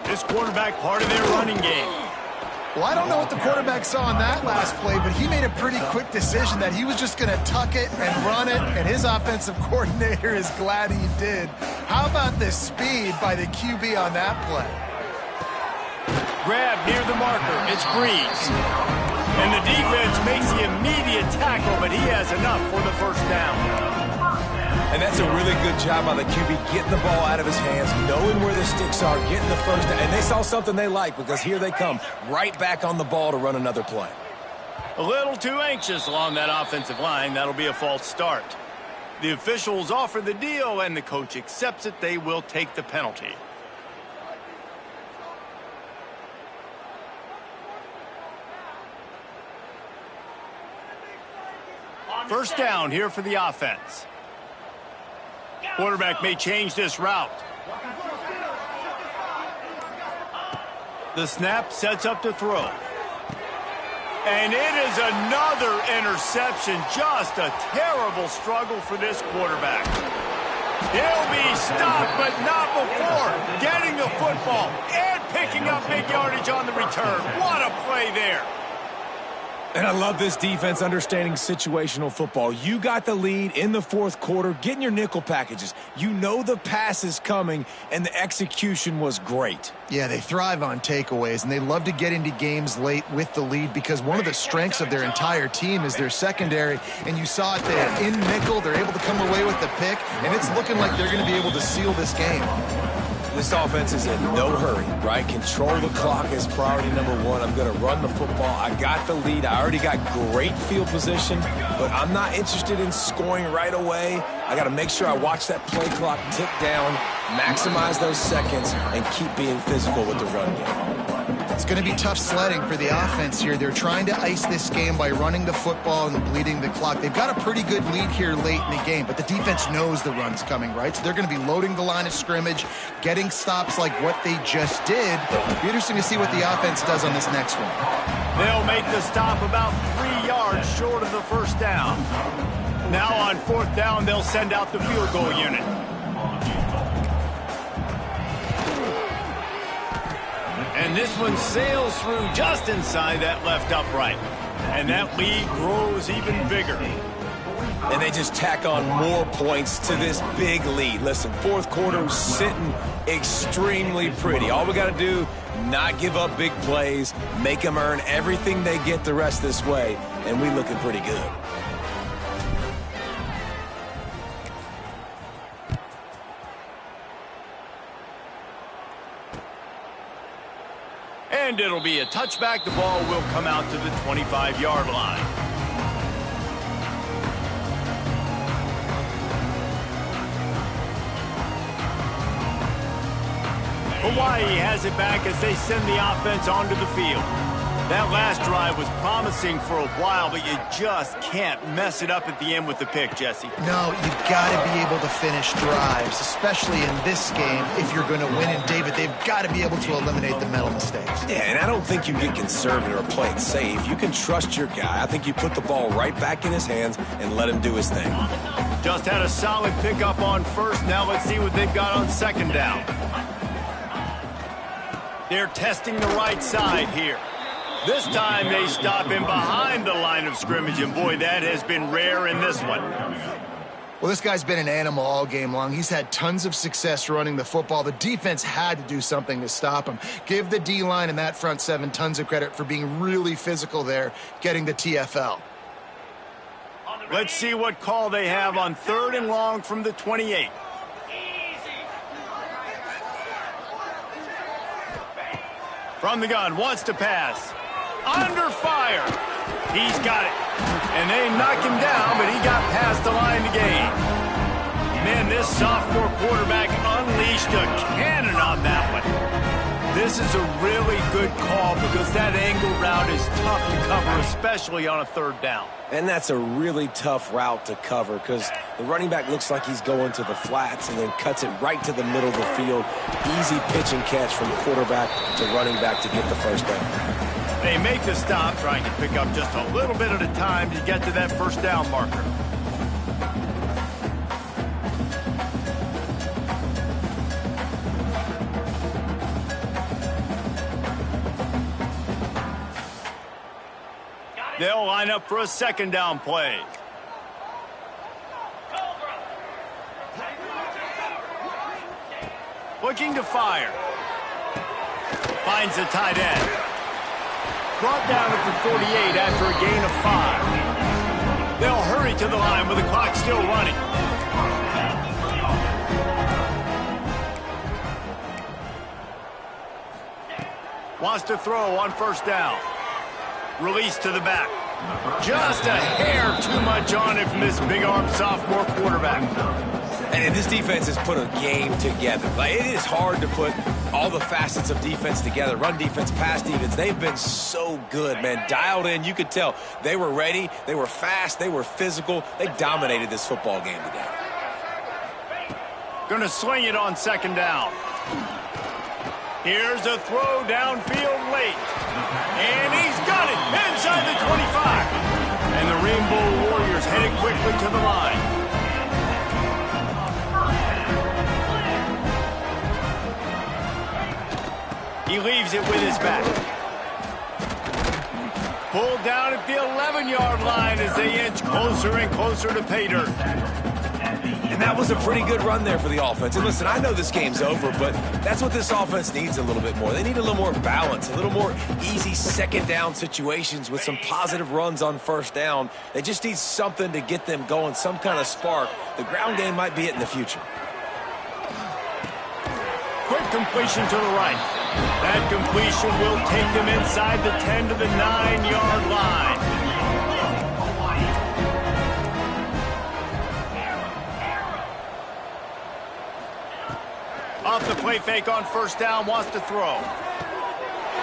This quarterback part of their running game. well, I don't know what the quarterback saw on that last play, but he made a pretty quick decision that he was just going to tuck it and run it, and his offensive coordinator is glad he did. How about the speed by the QB on that play? Grab near the marker. It's Breeze. And the defense makes the immediate tackle, but he has enough for the 1st down. And that's a really good job by the QB, getting the ball out of his hands, knowing where the sticks are, getting the 1st down. And they saw something they like, because here they come, right back on the ball to run another play. A little too anxious along that offensive line. That'll be a false start. The officials offer the deal, and the coach accepts it. They will take the penalty. First down here for the offense. Quarterback may change this route. The snap sets up to throw. And it is another interception. Just a terrible struggle for this quarterback. He'll be stopped, but not before getting the football and picking up big yardage on the return. What a play there. And I love this defense understanding situational football. You got the lead in the fourth quarter, getting your nickel packages. You know the pass is coming, and the execution was great. Yeah, they thrive on takeaways, and they love to get into games late with the lead because one of the strengths of their entire team is their secondary, and you saw it there. In nickel, they're able to come away with the pick, and it's looking like they're going to be able to seal this game. This offense is in no hurry, right? Control the clock is priority number one. I'm going to run the football. I got the lead. I already got great field position, but I'm not interested in scoring right away. I got to make sure I watch that play clock tick down, maximize those seconds, and keep being physical with the run game. It's going to be tough sledding for the offense here. They're trying to ice this game by running the football and bleeding the clock. They've got a pretty good lead here late in the game, but the defense knows the run's coming, right? So they're going to be loading the line of scrimmage, getting stops like what they just did. It'll be interesting to see what the offense does on this next one. They'll make the stop about 3 yards short of the first down. Now on fourth down, they'll send out the field goal unit. And this one sails through just inside that left upright. And that lead grows even bigger. And they just tack on more points to this big lead. Listen, fourth quarter sitting extremely pretty. All we got to do, not give up big plays, make them earn everything they get the rest this way, and we looking pretty good. And it'll be a touchback. The ball will come out to the 25-yard line. Hawaii has it back as they send the offense onto the field. That last drive was promising for a while, but you just can't mess it up at the end with the pick, Jesse. No, you've got to be able to finish drives, especially in this game. If you're going to win, and David, they've got to be able to eliminate the mental mistakes. Yeah, and I don't think you get conservative or play it safe. You can trust your guy. I think you put the ball right back in his hands and let him do his thing. Just had a solid pickup on first. Now let's see what they've got on second down. They're testing the right side here. This time they stop him behind the line of scrimmage, and boy, that has been rare in this one. Well, this guy's been an animal all game long. He's had tons of success running the football. The defense had to do something to stop him. Give the D-line and that front seven tons of credit for being really physical there, getting the TFL. Let's see what call they have on third and long from the 28. From the gun, wants to pass. Under fire. He's got it. And they knocked him down, but he got past the line to gain. Man, this sophomore quarterback unleashed a cannon on that one. This is a really good call because that angle route is tough to cover, especially on a third down. And that's a really tough route to cover because the running back looks like he's going to the flats and then cuts it right to the middle of the field. Easy pitch and catch from quarterback to running back to get the first down. They make the stop, trying to pick up just a little bit at a time to get to that first down marker. They'll line up for a second down play. Looking to fire. Finds the tight end. Brought down at the 48 after a gain of 5. They'll hurry to the line with the clock still running. Wants to throw on first down. Release to the back. Just a hair too much on it from this big-armed sophomore quarterback. And this defense has put a game together. Like, it is hard to put all the facets of defense together. Run defense, pass defense. They've been so good, man. Dialed in. You could tell they were ready. They were fast. They were physical. They dominated this football game today. Going to swing it on second down. Here's a throw downfield late. And he's got it inside the 25. And the Rainbow Warriors headed quickly to the line. He leaves it with his back. Pulled down at the 11-yard line as they inch closer and closer to pay dirt. And that was a pretty good run there for the offense. And listen, I know this game's over, but that's what this offense needs a little bit more. They need a little more balance, a little more easy second down situations with some positive runs on first down. They just need something to get them going, some kind of spark. The ground game might be it in the future. Quick completion to the right. That completion will take them inside the 10 to the 9-yard line. Off the play fake on first down, wants to throw.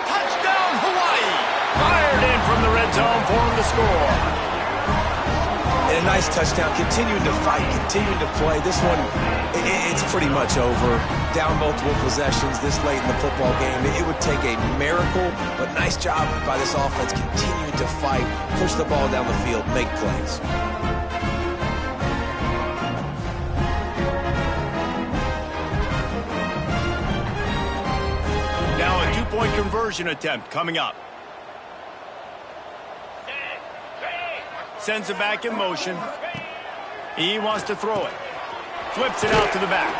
Touchdown, Hawaii! Fired in from the red zone for him to score. And a nice touchdown, continuing to fight, continuing to play. This one, it's pretty much over. Down multiple possessions this late in the football game. It would take a miracle, but nice job by this offense continuing to fight, push the ball down the field, make plays. Now a two-point conversion attempt coming up. Sends it back in motion. He wants to throw it. Flips it out to the back.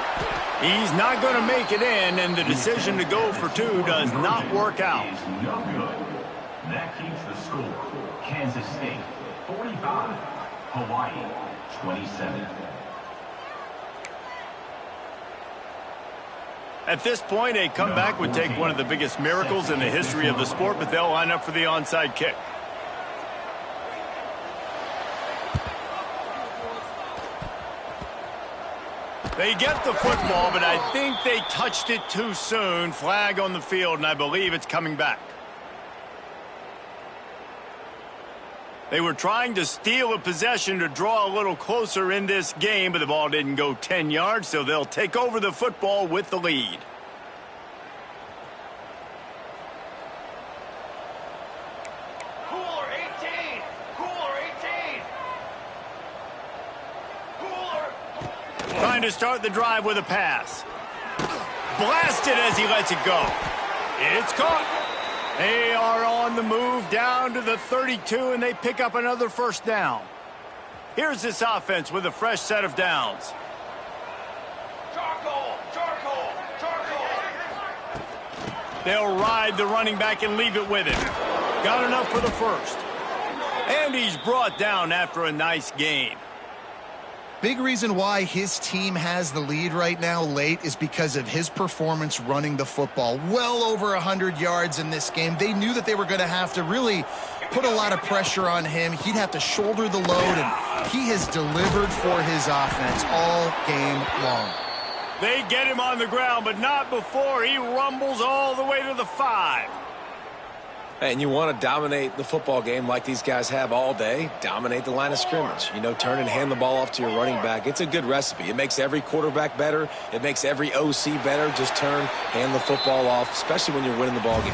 He's not going to make it in, and the decision to go for two does not work out. Is no good. That keeps the score. Kansas State 45, Hawaii 27. At this point, a comeback would take one of the biggest miracles in the history of the sport, but they'll line up for the onside kick. They get the football, but I think they touched it too soon. Flag on the field, and I believe it's coming back. They were trying to steal a possession to draw a little closer in this game, but the ball didn't go 10 yards, so they'll take over the football with the lead. Cooler 18! Cooler 18! Cooler! Trying to start the drive with a pass. Blasted as he lets it go. It's caught. They are on the move down to the 32, and they pick up another first down. Here's this offense with a fresh set of downs. Charcoal! Charcoal! Charcoal! They'll ride the running back and leave it with him. Got enough for the first. And he's brought down after a nice gain. Big reason why his team has the lead right now late is because of his performance running the football. Well over 100 yards in this game. They knew that they were going to have to really put a lot of pressure on him. He'd have to shoulder the load, and he has delivered for his offense all game long. They get him on the ground, but not before he rumbles all the way to the 5. And you want to dominate the football game like these guys have all day, dominate the line of scrimmage. You know, turn and hand the ball off to your running back. It's a good recipe. It makes every quarterback better. It makes every OC better. Just turn, hand the football off, especially when you're winning the ball game.